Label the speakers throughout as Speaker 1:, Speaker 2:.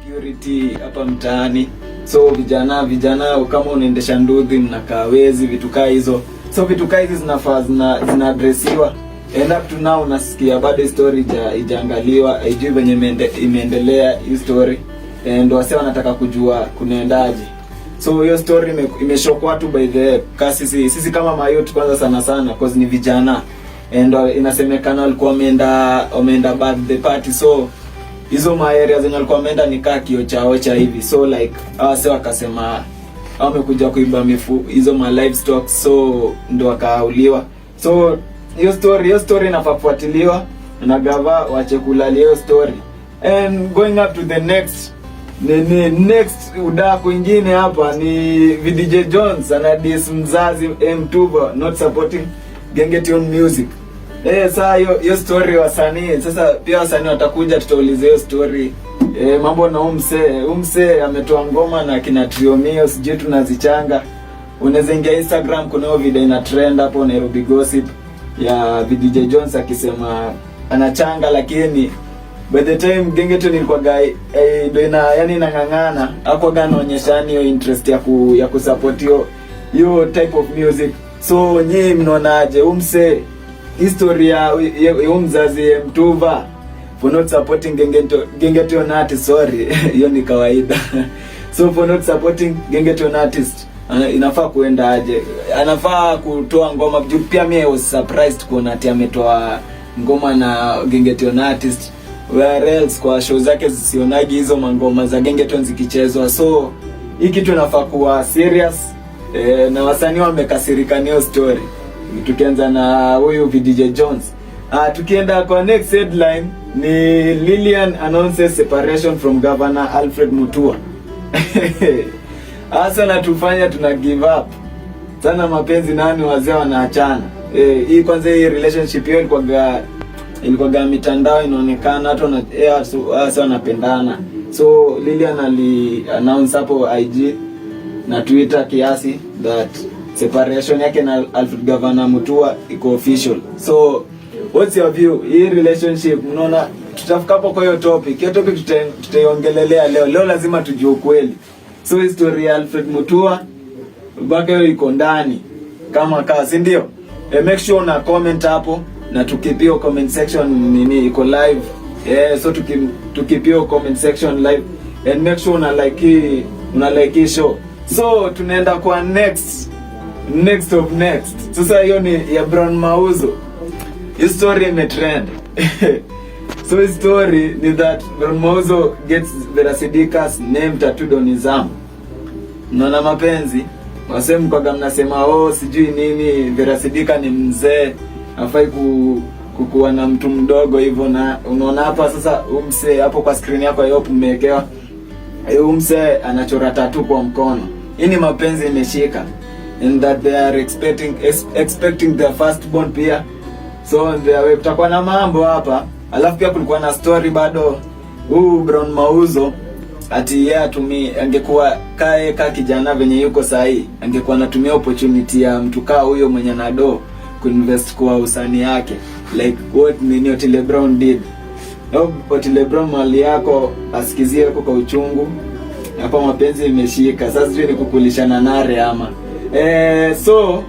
Speaker 1: insecurity hapa mtaani. So vijana kama unaendesha nduthi mnakaa wezi, vitu kaa hizo. So vitu kaa hizi zinafaa zina addressiwa. And up to now unasikia bado story ijaangaliwa, haijui venye imeendelea hii story. And wase wanataka kujua kunaendaje. So hiyo story imeshock watu by the kasi sisi kama mayouth kwanza sana cause ni vijana. And inasemekana walikuwa wameenda birthday party. So hizo area zenye walikuwa wameenda ni kaa kiocha hivi. So like wase wakasema wamekuja kuiba hizo livestock, so ndo wakauliwa. So hiyo story inafuatiliwa na gava wache kulalia hiyo story. And going up to the next udaku ingine hapa ni VDJ Jones anadis mzazi M2 not supporting Gengeton music. Saa hiyo story wasanii sasa pia wasanii watakuja tutauliza hiyo story. Mambo na umse ametoa ngoma na kina Triomio sijui tunazichanga. Unaweza ingia Instagram kuna hiyo video ina trend hapo Nairobi Gossip ya VDJ Jones akisema anachanga, lakini by the time Gengeton ilikuwa ndo yani inangangana hapo gani onyeshani hiyo interest ya kusupport hiyo type of music. So nyinyi mnaonaje umse historia ya mzazi Mtuva for not supporting Gengeton artist? Sorry hiyo ni kawaida. So for not supporting Gengeton artist inafaa kuenda aje? Anafaa kutoa ngoma. Pia mimi was surprised kuona ati ametoa ngoma na Gengeton artist, where else kwa show zake zisionagi hizo ngoma za Gengeton zikichezwa. So hii kitu inafaa kuwa serious, na wasanii wamekasirika hiyo story. Tukianza na huyu VDJ Jones. Tukienda kwa next headline ni Lilian announces separation from Governor Alfred Mutua. Asa natufanya tuna give up sana mapenzi, nani wazee wanaachana. Hii kwanza hii relationship hiyo ilikuwa mitandao inaonekana hata wanapendana. So Lilian announce hapo IG na Twitter kiasi that separation yake na Alfred Governor Mutua iko official. So what's your view? Hii relationship unaona tutafika hapo kwa hiyo topic. Hiyo topic tutaiongelelea leo. Leo lazima tujue ukweli. So history ya Alfred Mutua bado iko ndani kama si ndio? Make sure una comment hapo na tukipio comment section nini iko live. So tukipio comment section live and make sure una like show. So tunaenda kwa next of next. Sasa hiyo ni ya Brown Mauzo. Hii story imetrend. So his story ni that Brown Mauzo gets Verasidika's name tattooed on his arm. Naona mapenzi wasema kwa mnasema sijui nini, Verasidika ni mzee afai kukuwa na mtu mdogo hivyo. Na unaona hapa sasa umse hapo kwa screen yako hapo umewekewa umse anachora tattoo kwa mkono. Hii ni mapenzi imeshika, and that they are expecting their firstborn pia. So kutakuwa na mambo hapa. Alafu pia kulikuwa na story bado Brown Mauzo ati angekuwa ka kijana venye yuko sahi, angekuwa anatumia opportunity ya mtu kaa huyo mwenye nado kuinvest kwa usanii yake, like what Otile Brown did. Otile Brown mali yako asikizie kwa uchungu. Hapa mapenzi imeshika. Sasa sijui ni kukulishana nare ama so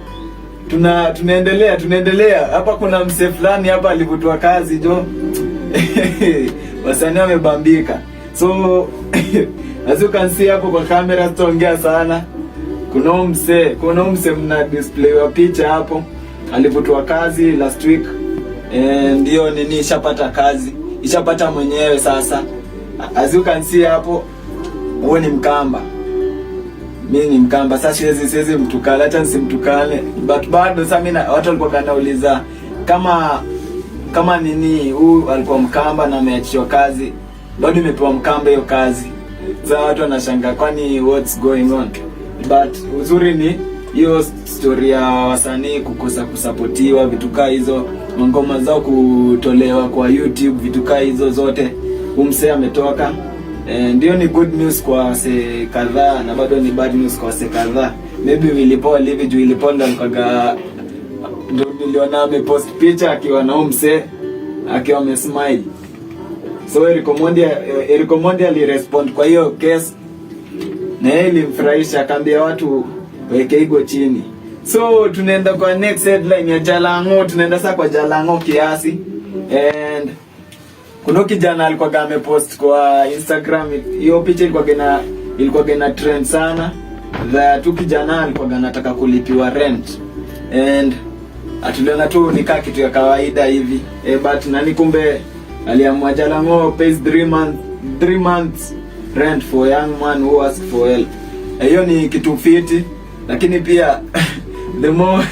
Speaker 1: tunaendelea hapa. Kuna mse fulani hapa alivutwa kazi wasanii wamebambika. So as you can see hapo kwa kamera sitaongea sana. Kuna mse mna display wa picha hapo alivutwa kazi last week, ndio nini ishapata mwenyewe sasa. As you can see hapo huo ni Mkamba. Mimi ni Mkamba. Sasa siwezi mtukana, hata nisimtukane. But bado sasa mimi watu walikuwa kanauliza kama nini alikuwa Mkamba na ameachishwa kazi. Bado imepewa Mkamba hiyo kazi. Sasa watu wanashangaa kwani what's going on. But uzuri ni hiyo story ya wasanii kukosa kusapotiwa, vitu kaa hizo, ngoma zao kutolewa kwa YouTube, vitu kaa hizo zote. Umse ametoka. Ndio ni good news kwa wase kadhaa na bado ni bad news kwa wase kadhaa. Maybe Willy Paul hivi juu Willy Paul ndio niliona amepost picha akiwa na umse akiwa amesmile. So Eric Omondi alirespond kwa hiyo case, na yeye ilimfurahisha, akaambia watu weke ego chini. So tunaenda kwa next headline ya Jalango. Tunaenda sasa kwa Jalango kiasi, and kuna kijana alikuwa amepost kwa Instagram, hiyo picha ilikuwa gena trend sana. Tu kijana alikuwa anataka kulipiwa rent, and atuliona tu nikaa kitu ya kawaida hivi, but nani kumbe aliamua Jalango pays 3 months rent for young man who ask for help. Hiyo ni kitu fiti, lakini pia the more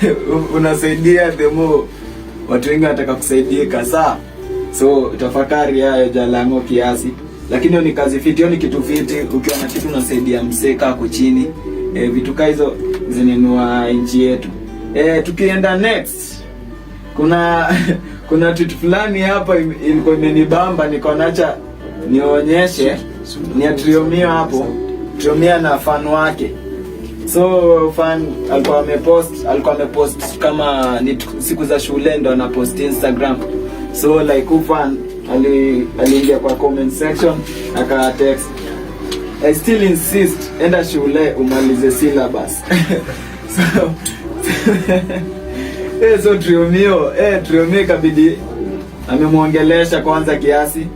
Speaker 1: unasaidia the more watu wengi wanataka kusaidika saa. So tafakari hayo Jalango kiasi, lakini hiyo ni kazi fiti, hiyo ni kitu fiti. Ukiwa na kitu unasaidia mseka hapo chini, vitu kama hizo zinenua nchi yetu. Tukienda next, kuna tweet fulani hapa ilikuwa imenibamba, niko naacha nionyeshe. Ni Triomio hapo, Triomio na fan wake. So fan alikuwa amepost kama ni siku za shule ndo anapost Instagram. So like fan aliingia kwa comment section aka text, I still insist enda shule umalize syllabus. So Triomio kabidi amemuongelesha kwanza kiasi.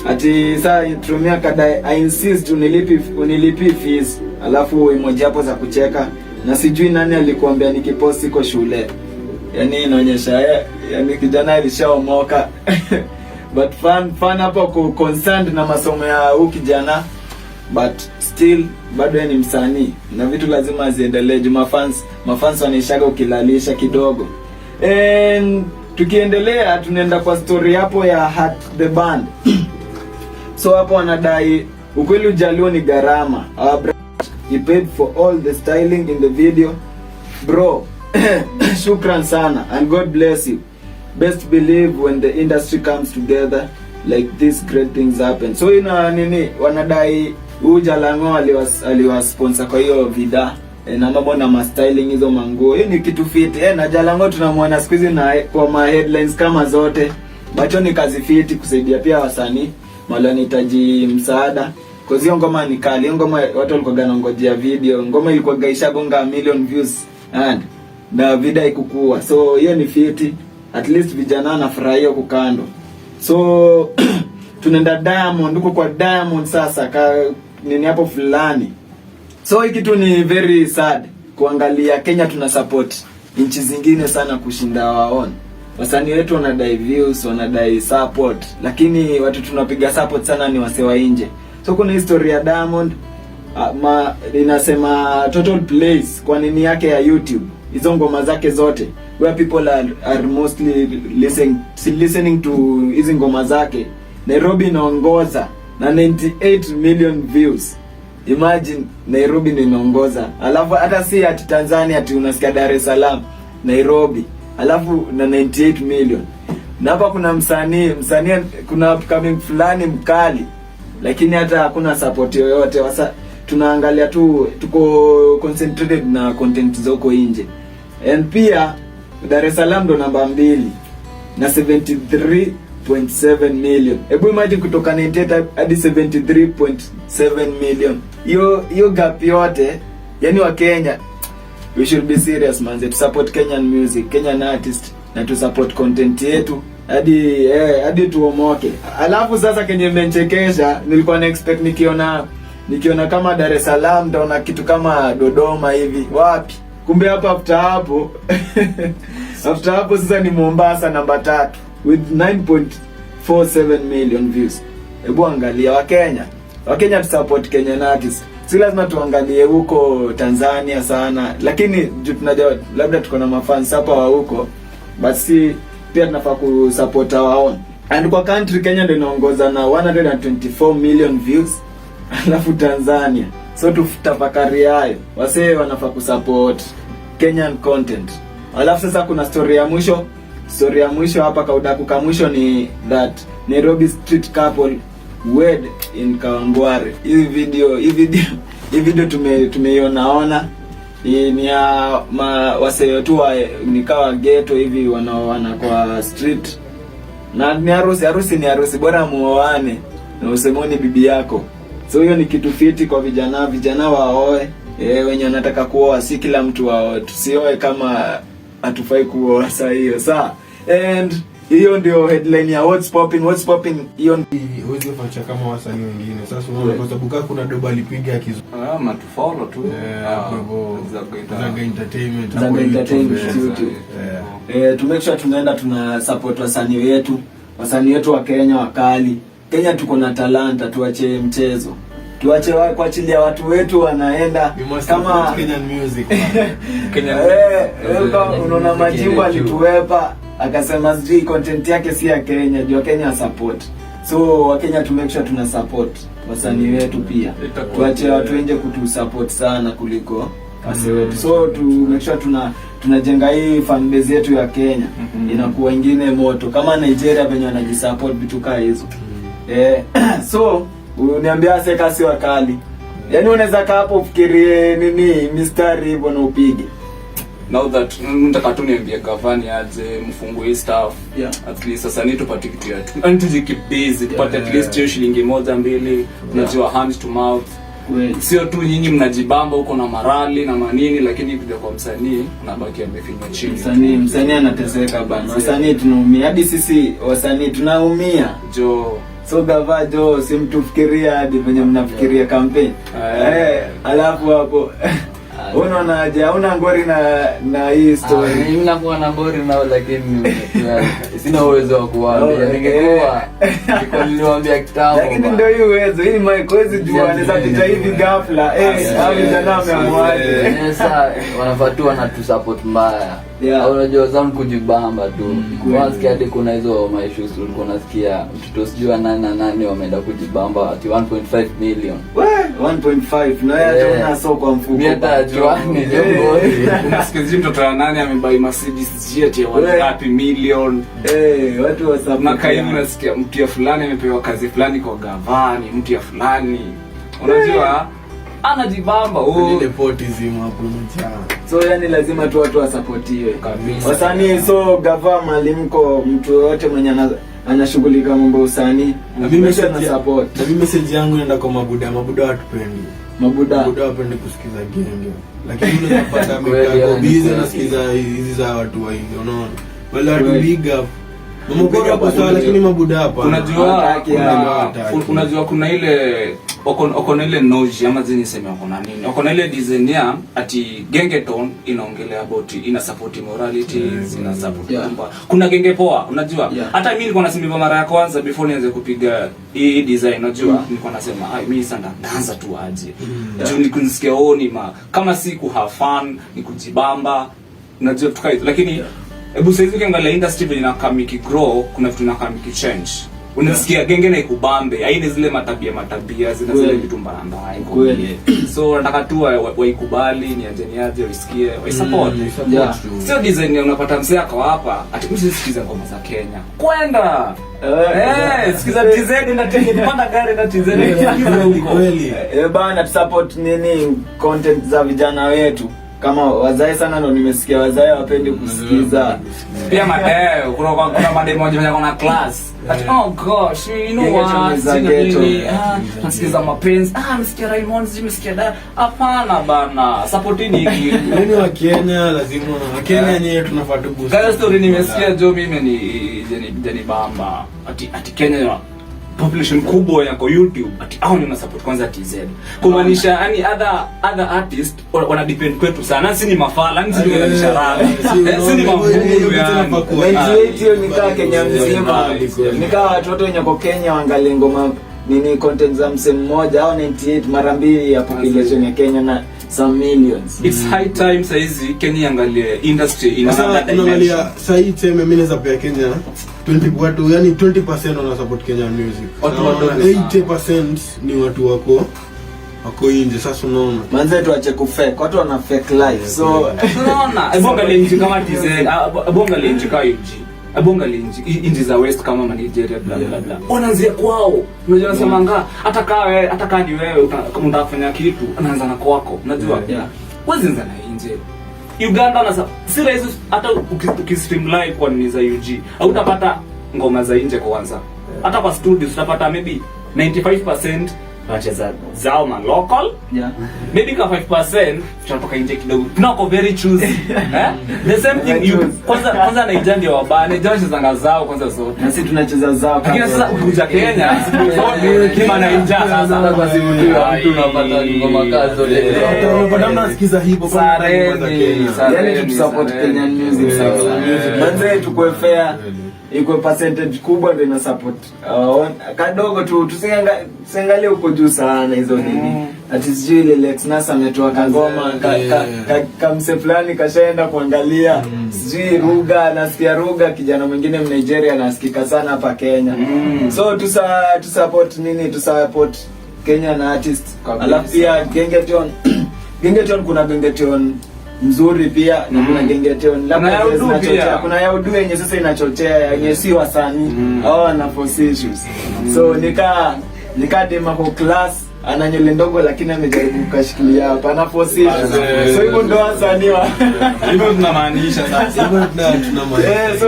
Speaker 1: Ati saa Triomio kadai I insist unilipi fees, alafu emoji hapo za kucheka, na sijui nani alikuambia nikipost iko shule. Yani inaonyesha yani kijana alishaomoka. But fan hapo concerned na masomo ya huyu kijana, but still bado ni msanii na vitu lazima ziendelee. Mafans wanaishaga ukilalisha kidogo. And tukiendelea tunaenda kwa story hapo ya Hat the Band. So hapo wanadai ukweli Ujaluo ni gharama. He paid for all the styling in the video. Bro, shukran sana and God bless you. Best believe when the industry comes together like this great things happen. So ina nini wanadai Jalango aliwasponsor kwa hiyo vida, na mambo na styling hizo manguo. Hiyo ni kitu fiti. Na Jalango tunamwona siku hizi na kwa ma headlines kama zote. Bacho ni kazi fiti kusaidia pia wasanii wale wanahitaji msaada. Kwa hiyo ngoma ni kali. Hiyo ngoma watu walikuwa wanangojea video. Ngoma ilikuwa gaisha gonga million views and na video ikukua. So hiyo ni fiti. At least vijana wanafurahia kukando. So tunaenda Diamond, huko kwa Diamond sasa nini hapo fulani. So hiki kitu ni very sad kuangalia Kenya tuna support nchi zingine sana kushinda waon. Wasanii wetu wanadai views, wanadai support, lakini watu tunapiga support sana ni wase wa nje. So kuna historia ya Diamond inasema total plays kwa nini yake ya YouTube, hizo ngoma zake zote, where people are mostly listening to hizo ngoma zake. Nairobi inaongoza na 98 million views. Imagine Nairobi ndio inaongoza. Alafu hata si ati Tanzania ati unasikia Dar es Salaam, Nairobi. Alafu na 98 million. Na hapa kuna msanii kuna upcoming fulani mkali, lakini hata hakuna support yoyote. Sasa tunaangalia tu, tuko concentrated na content zoko nje. And pia Dar es Salaam ndo namba 2 na 73.7 million. Hebu imagine kutoka 98 hadi 73.7 million. Hiyo gap yote, yani wa Kenya, we should be serious man, to support Kenyan music, Kenyan artist, na to support content yetu hadi tuomoke. Alafu sasa kenye menchekesha, nilikuwa na expect nikiona kama Dar es Salaam ndaona kitu kama Dodoma hivi. Wapi? Kumbe hapa after hapo sasa ni Mombasa namba 3 with 9.47 million views. Hebu angalia Wakenya to support Kenyan artists. Si lazima tuangalie huko Tanzania sana, lakini tunajua labda tuko na mafans hapa wa huko, basi pia tunafaa kusupport wao. And kwa country Kenya ndio inaongoza na 124 million views, alafu Tanzania. So tutafakari hayo. Wase wanafaa kusupport Kenyan content. Alafu sasa kuna story ya mwisho hapa kaudaku ka mwisho ni that Nairobi street couple wed in Kawangware. Hii video tumeiona ni ya wase tu nikawa ghetto hivi wanaoana kwa street. Na ni harusi ni harusi, bora muoane na usemoni bibi yako. So hiyo ni kitu fiti kwa vijana waoe. Wenye wanataka kuoa, si kila mtu waoe. Tusioe kama hatufai kuoa saa hiyo. Sawa. And hiyo ndio headline ya what's popping. Hiyo
Speaker 2: huwezi kuacha kama wasanii wengine. Sasa unaona kwa sababu kama kuna doba alipiga akizo.
Speaker 3: Matufollow tu.
Speaker 2: Kwa hivyo Zaga Entertainment.
Speaker 1: To make sure tunaenda tuna support wasanii wetu wa Kenya wakali. Kenya tuko na talanta, tuache mchezo. Tuache kuachilia watu wetu wanaenda kama
Speaker 2: Kenyan music.
Speaker 1: Unaona Majimbo alituwepa akasema sijui content yake si ya Kenya, jua Kenya support. So Wakenya to make sure tuna support wasanii wetu pia. Tuache watu wenje kutu support sana kuliko wase wetu. So to make sure tunajenga hii fan base yetu ya Kenya. Inakuwa ingine moto kama Nigeria venye wanajisupport vitu kama hizo. So uniambia seka si wakali. Yaani unaweza kaa hapo ufikirie nini mistari hivyo na upige.
Speaker 3: Now that nataka tu niambie gavani aje mfungue staff. At least sasa ni tupate kitu ya tu. And to keep busy, tupate at least hiyo shilingi 1-2, unajua hand to mouth. Sio tu nyinyi mnajibamba huko na marali na manini, lakini kuja kwa msanii unabaki amefinywa chini.
Speaker 1: Msanii anateseka bana. Wasanii tunaumia. Hadi sisi wasanii tunaumia. So gavajo simtufikiria hadi venye mnafikiria campaign. Alafu hapo unaonaje? Una ngori na hii story?
Speaker 4: Mimi nakuwa na ngori nao, lakini sina uwezo wa kuambia. Ningekuwa niliwaambia kitambo.
Speaker 1: Lakini ndio hiyo uwezo. Hii mic wezi jua anaweza pita hivi ghafla. Au vijana wameamwaje?
Speaker 4: Sasa wanafatua na tu support mbaya. Unajua zangu kujibamba tu. Kwanza hadi kuna hizo maissues ulikuwa unasikia mtoto sijua nani wameenda kujibamba ati 1.5 million.
Speaker 1: 1.5 na yeye hata soko kwa mfuko.
Speaker 4: Mimi hata juani jongoni.
Speaker 3: Unasikia mtoto wa nani amebuy Mercedes jet ya 1 million.
Speaker 1: Watu wa support.
Speaker 3: Na kaimu nasikia mtu ya fulani amepewa kazi fulani kwa gavani, mtu ya fulani. Unajua anajibamba
Speaker 2: ile nepotism hapo mchana.
Speaker 1: So yani lazima tu watu wasupportiwe kabisa. Wasanii so gava malimko mtu yote mwenye anashughulika mambo usanii.
Speaker 2: Na mimi na support. Na mimi message yangu inaenda kwa mabuda watupendi. Mabuda wapende kusikiza genge. Lakini unapata mekao busy nasikiza hizi za watu wa hivi, unaona. Wale watu big up. Mbona kwa sawa lakini mabuda hapa.
Speaker 3: Unajua kuna ile okona ile noji ama zenye sema okona nini. Okona ile design ya ati gengeton inaongelea about ina support morality, ina support kwamba kuna genge poa, unajua. Hata mimi nilikuwa nasema mara ya kwanza before nianze kupiga hii design, unajua. Nilikuwa nasema mimi sasa ndaanza tu aje. Juu nikunisikia kama si ku have fun, ni kujibamba, unajua tukai. Lakini hebu sasa hivi ukiangalia industry vile inakamiki grow, kuna vitu inakamiki change. Unasikia genge na ikubambe, haina zile matabia zina zile vitu mbaya. So nataka tu waikubali, niaje wasikie, waisupport. Sio design unapata msee ako hapa, ati msisikize ngoma za Kenya. Kwenda sikiza TZ na kupanda gari na TZ
Speaker 2: kweli.
Speaker 1: Bana support nini content za vijana wetu. Kama wazae sana ndo nimesikia wazae wapendi kusikiza.
Speaker 3: Pia madeo kuna madeo moja kuna class. Oh gosh, you know what? Nasikiza mapenzi. Nasikia Raymond, nasikia da. Hapana bana. Supportini hiki.
Speaker 2: Mimi wa Kenya lazima wa Kenya yenyewe tunafuata boost.
Speaker 3: Gaya story nimesikia jo mimi ni Jenny Bamba. Ati Kenya population kubwa yako YouTube ati hao ndio support kwanza TZ. Kumaanisha yani other artist wana depend kwetu sana. Sisi ni mafala, sisi ndio tunashara. Sisi ni mambo
Speaker 1: yani. Hiyo ni kama Kenya mzima. Ni kama watoto wenye kwa Kenya waangalie ngoma nini content za msemo mmoja au 98 mara mbili ya population ya Kenya na some millions.
Speaker 3: It's high time saizi Kenya angalie industry
Speaker 2: inaangalia sahi teme mimi naweza pia Kenya 20 watu yani 20% wana support Kenyan music.
Speaker 3: Watu
Speaker 2: 80% ni watu wako nje. Sasa unaona
Speaker 1: manze tuache kufake, watu wana fake life. So
Speaker 3: unaona bonga lenji kama TZ, bonga lenji kama UG, bonga lenji inji za west kama Nigeria bla bla bla. Wanaanzia kwao. Unajua nasema hata kaa ni wewe kama unataka kufanya kitu anaanza na kwako. Unajua? Wazi nza na nje. Uganda na si rahisi hata ukistream live kwa nini za UG. Hautapata ngoma za nje kwanza. Hata kwa studio tutapata maybe 95% tunacheza zao ma local. Maybe ka 5% tunatoka nje kidogo. Tunako very choosy. The same thing you kwanza na ijandi wa bane, jana zanga zao kwanza zote.
Speaker 1: Na sisi tunacheza zao.
Speaker 3: Lakini sasa ukija Kenya, kima na inja sasa
Speaker 4: kwa simu tu tunapata ngoma kazi zote.
Speaker 2: Unapata mnasikiza hip hop za Kenya.
Speaker 1: Yaani tusupport Kenyan music sasa. Manze tukue fair. Iko percentage kubwa ndio ina support. Kadogo tu tusiangalie huko juu sana hizo nini. Ati sijui ile Lex Nas ametoa kangoma kamse fulani kashaenda kuangalia. Sijui Ruga, nasikia Ruga kijana mwingine Nigeria anasikika sana hapa Kenya. So tu support nini? Tu support Kenyan artist. Alafu pia Gengeton kuna Gengeton mzuri pia na kuna Gengeton labda zinachochea, kuna ya udu yenye sasa inachochea yenye si wasanii na force issues. So nika dema kwa class ana nywele ndogo lakini amejaribu kushikilia hapa ana force issues. So hivyo ndo wasanii
Speaker 3: hivyo tunamaanisha sasa.
Speaker 2: Hivyo tunamaanisha.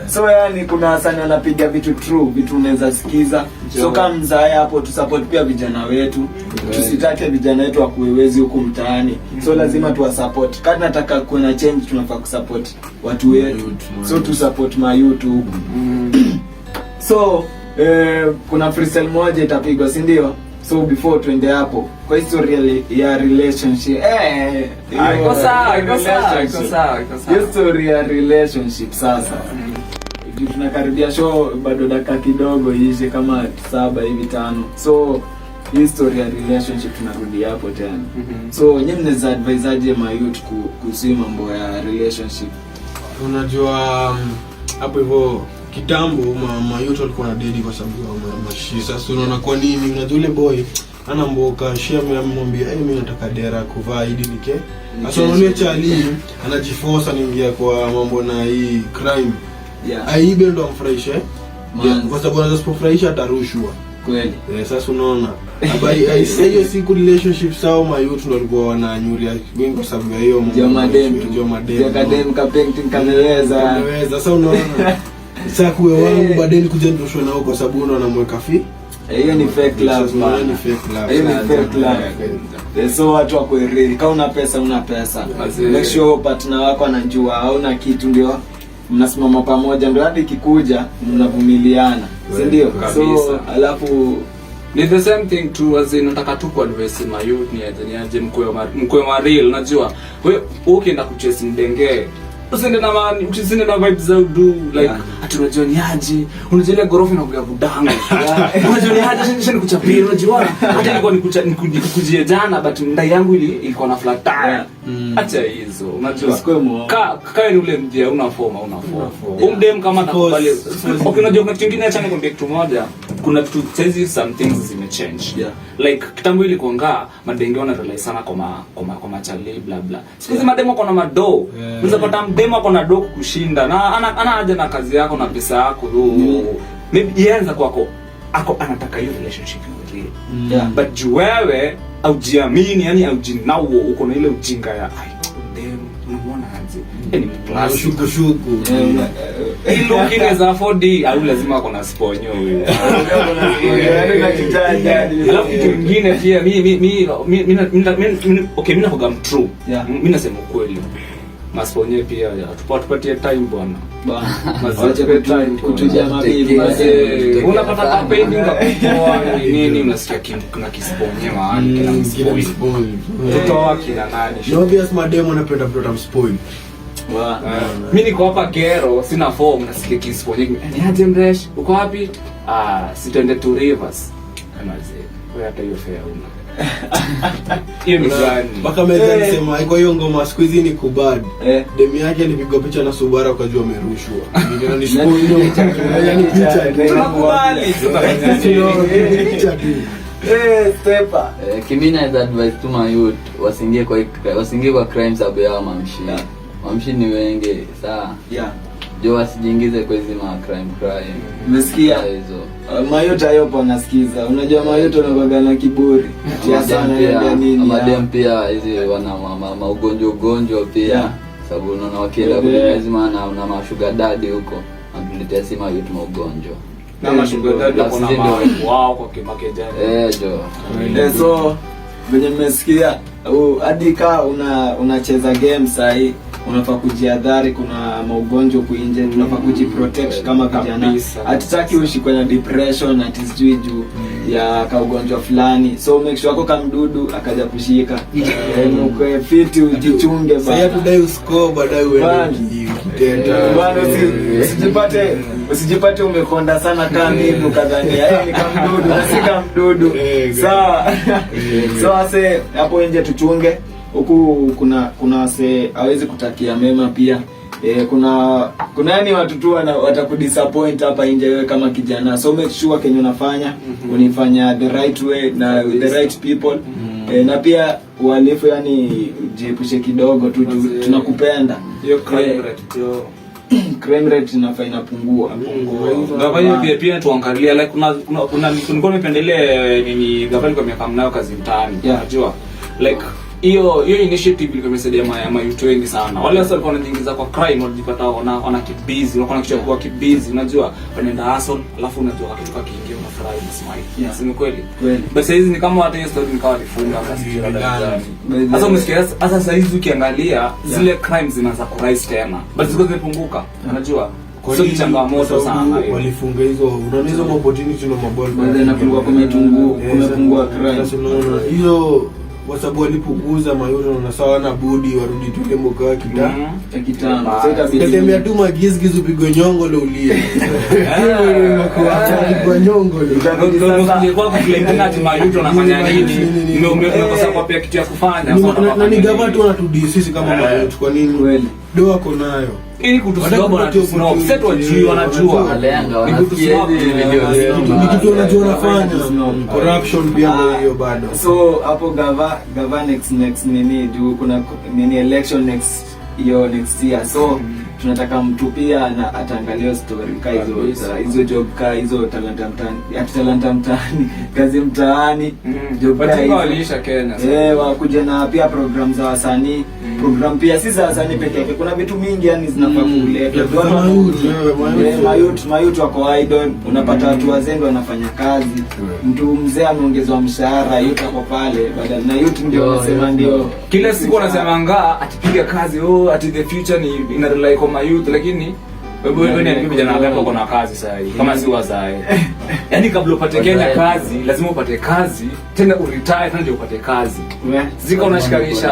Speaker 1: So yani kuna wasanii wanapiga vitu true, vitu unaweza sikiza. So kama mzae hapo tu support pia vijana wetu. Tusitake vijana wetu wakuwezi huku mtaani. So lazima tuwa support. Kama nataka kuna change tunafaa kusupport watu wetu. So tu support my YouTube. So kuna freestyle moja itapigwa, si ndio? So before tuende hapo kwa history ya relationship
Speaker 3: iko sawa.
Speaker 1: History ya relationship sasa. Tunakaribia show bado dakika kidogo ishe kama 7 hivi 5. So history ya relationship tunarudi hapo tena. So nyinyi mnaweza advise aje youth kuhusu mambo ya relationship?
Speaker 2: Unajua hapo hivyo kitambo youth walikuwa na date kwa sababu ya mashisa. So unaona kwa nini unajua yule boy ana mboka shia amemwambia mimi nataka dera kuvaa ili nike. Sasa unaona Charlie anajiforce anaingia kwa mambo na hii crime. Aibe ndo amfurahishe. Kwa sababu anazopofurahisha atarushwa.
Speaker 1: Kweli.
Speaker 2: Sasa unaona. Abai hiyo siku relationship sawa youth ndo walikuwa wananyuria wengi kwa sababu ya hiyo
Speaker 1: Jomadem. Jomadem ka painting kameweza.
Speaker 2: Sasa unaona. Sasa kuwe wangu baadaye kuja ndoshwe nao kwa sababu unaona anamweka fi.
Speaker 1: Hiyo ni fake love man. Hiyo ni fake love. So watu wako real. Kama una pesa. Make sure partner wako anajua hauna kitu ndio mnasimama pamoja ndio hadi kikuja mnavumiliana. Si ndio? So alafu
Speaker 3: ni the same thing too as in nataka tu kwa advice my youth ni aje mkwe wa real. Unajua wewe ukienda kuchase mdenge usinde na vibes za udu like ati unajua ni aje unajua ile gorofa inakuja budanga unajua ni aje sasa nikuchapia unajua hata ilikuwa nikujie jana but ndai yangu ilikuwa na flat tire. Acha hizo unajua kaka ni ule mdia una form umdem kama atakubali. Okay, unajua kitu kingine acha nikwambie kitu moja, kuna vitu saizi some things zimechange. Like kitambo ile kuanga madenge wana rely sana kwa machali bla bla. Siku hizi mademo kuna mado. Unaweza pata mdemo kuna do kushinda na ana haja na kazi yako na pesa yako. Maybe ianza kwako anataka hiyo relationship real. But wewe au jiamini yani au jinao uko na ile ujinga ya unaona aje ni plus
Speaker 2: shuku
Speaker 3: ilo kile za 4D au lazima kuna sponyo huyo. Alafu kitu kingine pia mimi okay mimi nakuga true. Mimi nasema ukweli. Masponye pia tupatie time bwana. Maziche time
Speaker 1: kutujia mabibi.
Speaker 3: Unapata campaigning kwa nini unasikia kuna kisponye mahali kila spoil. Tutoa kila nani.
Speaker 2: Obvious mademo anapenda mtoto amspoil.
Speaker 3: Mimi niko hapa Gero sina form nasikia kisponye. Ni aje mresh uko wapi? Sitende to Rivers. Kamaze. Wewe hata hiyo fare una. Hiyo ni gani?
Speaker 2: Mpaka meza nisema iko hiyo ngoma siku hizi ni kubad. Demi yake alipigwa picha na Subaru akajua amerushwa. Ndio ni spoil. Yaani picha
Speaker 3: tunakubali.
Speaker 2: Picha tu.
Speaker 1: Stepa.
Speaker 4: Kimina is advice to my youth wasingie kwa crime sababu ya mamshi. Mamshi ni wengi saa. Jo wasijiingize kwa hizo ma crime.
Speaker 1: Umesikia hizo? Mayota yopo nasikiza. Unajua mayota wanakuwa na kiburi.
Speaker 4: Tia sana ya nini? Madem pia hizi wana ugonjwa pia. Sababu unaona wakienda kwa lazima na una sugar daddy huko. kuletea sima yetu maugonjwa.
Speaker 3: Na mashughuli ndio kuna wao kwa kimakejani.
Speaker 1: Jo. So venye mmesikia hadi ka unacheza game sahi unafaa kujiadhari, kuna maugonjwa kuinje, tunafaa kujiprotect kama vijana. Hatutaki ushikwe na depression ati sijui juu ya kaugonjwa fulani. So make sure wako kamdudu akaja kushika. Uko fit ujichunge bana.
Speaker 2: Sasa tudai uscore baadaye uende kitenda.
Speaker 1: Bana usijipate umekonda sana kama mimi ukadhania ni kamdudu na si kamdudu. Sawa. So ase hapo nje tuchunge. Huku kuna wase hawezi kutakia mema pia. Kuna yani watu tu watakudisappoint hapa nje wewe kama kijana. So make sure kenye unafanya unifanya the right way na the right people. Na pia uhalifu yani jiepushe kidogo tu, tunakupenda.
Speaker 3: Hiyo crime rate
Speaker 1: crime rate inapungua.
Speaker 3: Gavana pia tuangalia like kuna nimependelea nini gavana kwa miaka mnayo kazi mtaani. Unajua like hiyo initiative ilikuwa imesaidia mayuto wengi sana. Wale sasa walikuwa wanajiingiza kwa crime, walijipata wana kibizi, wanakuwa kichukua kibizi, unajua wanaenda hustle, alafu unajua kitu kama kiingia unafurahi smile. Si ni kweli? Basi hizi ni kama hata hiyo story nikawa nifunga masikio ndani. Sasa umesikia sasa hizi ukiangalia zile crimes zinaanza ku rise tena. Basi ziko zimepunguka. Unajua sio changamoto sana hiyo.
Speaker 2: Walifunga hizo, unaona hizo opportunity na maball
Speaker 1: baada na kulikuwa kumepungua crime.
Speaker 2: Sasa unaona hiyo kwa sababu walipokuuza mayuro na sawa na budi warudi tule mboka wa
Speaker 1: kitambo.
Speaker 2: Tetembea tu magizi upigwe nyongo leo ulie. Kwa nyongo
Speaker 3: ndio kwa claim ati mayuro anafanya nini? Ndio umekosa kwa pia kitu ya kufanya.
Speaker 2: Na ni gava tu wanatudi sisi kama mayuro kwa nini?
Speaker 1: Kweli.
Speaker 2: Ndio wako nayo.
Speaker 3: Ili kutusababu na tusno set wajui wanajua
Speaker 4: walenga wanasikia hizi video
Speaker 2: ni kitu wanajua wanafanya corruption pia hiyo bado.
Speaker 1: So hapo gava next nini juu kuna nini election next year, so tunataka mtu pia na ataangalia story ka hizo job ka hizo talanta mtaani kazi mtaani
Speaker 3: job katika waliisha Kenya.
Speaker 1: Wakuja na pia program za wasanii, program pia si za wasanii pekee yake, kuna vitu mingi yani zinafaa kuletwa. Mayut wako idol, unapata watu wazendo wanafanya kazi, mtu mzee ameongezwa mshahara, yuko hapo pale badala na youth ndio wanasema ndio
Speaker 3: kila siku wanasema atipiga kazi ati the future ni ina rely kwa youth, lakini wewe ni vijana wangapi wako na kazi sasa hivi kama si wazae? Yaani kabla upate Kenya kazi lazima upate kazi tena uretire tena ndio upate kazi. Zika unashikanisha.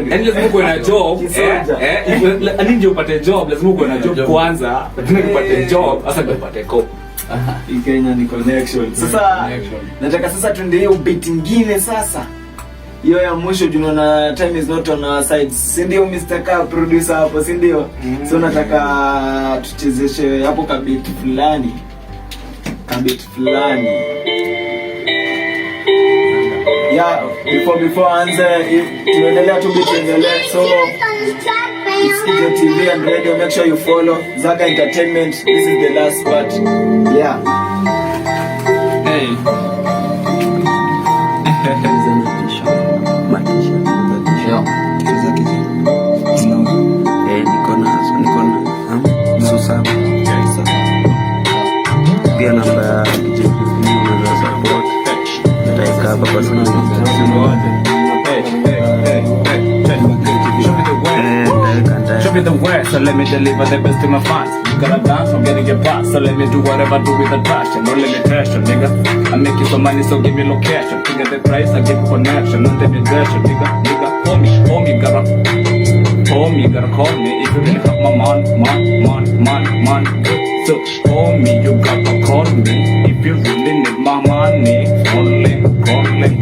Speaker 3: Yaani lazima uwe na job yaani ndio upate job lazima uwe na job kwanza tena upate job hasa ndio upate kopo.
Speaker 1: Kenya ni connection. Sasa nataka sasa tuende hiyo beat nyingine sasa. Hiyo ya mwisho na time is not on our side. Si ndio Mr. K producer hapo, si ndio? So nataka tuchezeshe hapo kabit fulani. Yeah, before anze tuendelea tu beat endelea. So it's Ijo TV and radio, make sure you follow Zaga Entertainment. This is the last part. Yeah.
Speaker 3: Hey.
Speaker 5: Pia namba ya unaweza support nitaika hapa kwa sababu
Speaker 3: show me the way, so let me deliver the best to my fans. You gotta dance, I'm getting your pass, so let me do whatever I do with the trash. And don't let me trash you, nigga. I'm making some money, so give me location. Figure the price, I give you connection. Don't take me direction, nigga. Hold me, gotta call me if you really have my money. So call me, you gotta call me if you really need my money. Calling,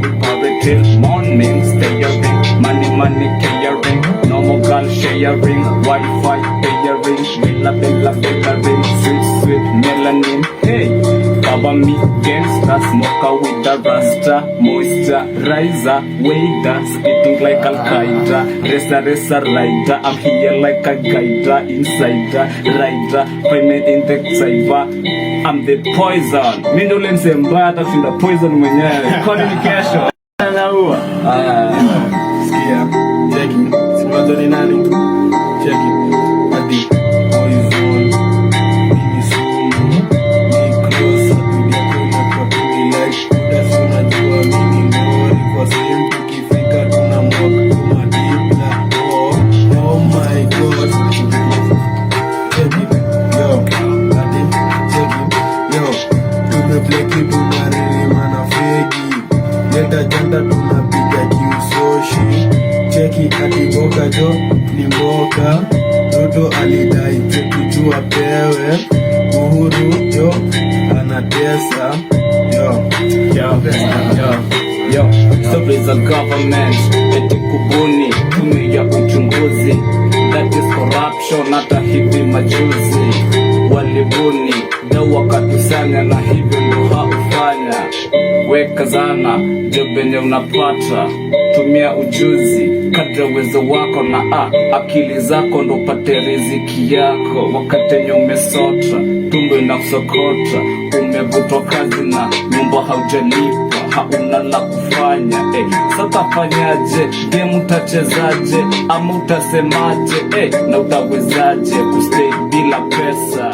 Speaker 3: we party till morning. Stay your ring, money, caring. No more girl sharing, Wi-Fi paying. Bella ring, sweet melanin. Hey, Baba me gangsta, smoker with the rasta, moisturizer, waiter, spitting like Al-Qaeda, racer rider. I'm here like a guider, insider, rider, payment in the cyber. I'm the poison. Mimi ndo lense mbaya atashinda poison mwenyewe. Communication.
Speaker 1: Anaua.
Speaker 2: Sikia. Cheki. Simwazo ni nani? Cheki. Ati poison. Mimi janta tunapiga kiusoshi. Cheki atiboka jo ni mboka. Toto alidai chetu jua pewe. Uhuru jo anatesa.
Speaker 3: Yo, story za government eti kubuni tume ya uchunguzi, that is corruption. Hata hivi majuzi walibuni dau wakatusanya, na hivyo ndo haufanya. Weka zana jobenye unapata, tumia ujuzi kadra uwezo wako, na akili zako ndo pate riziki yako. Wakati umesota tumbo inakusokota, umevutwa kazi na nyumba haujalipa, hauna la kufanya. Sasa fanyaje? Game utachezaje? Ama utasemaje? Na utawezaje kustay bila pesa?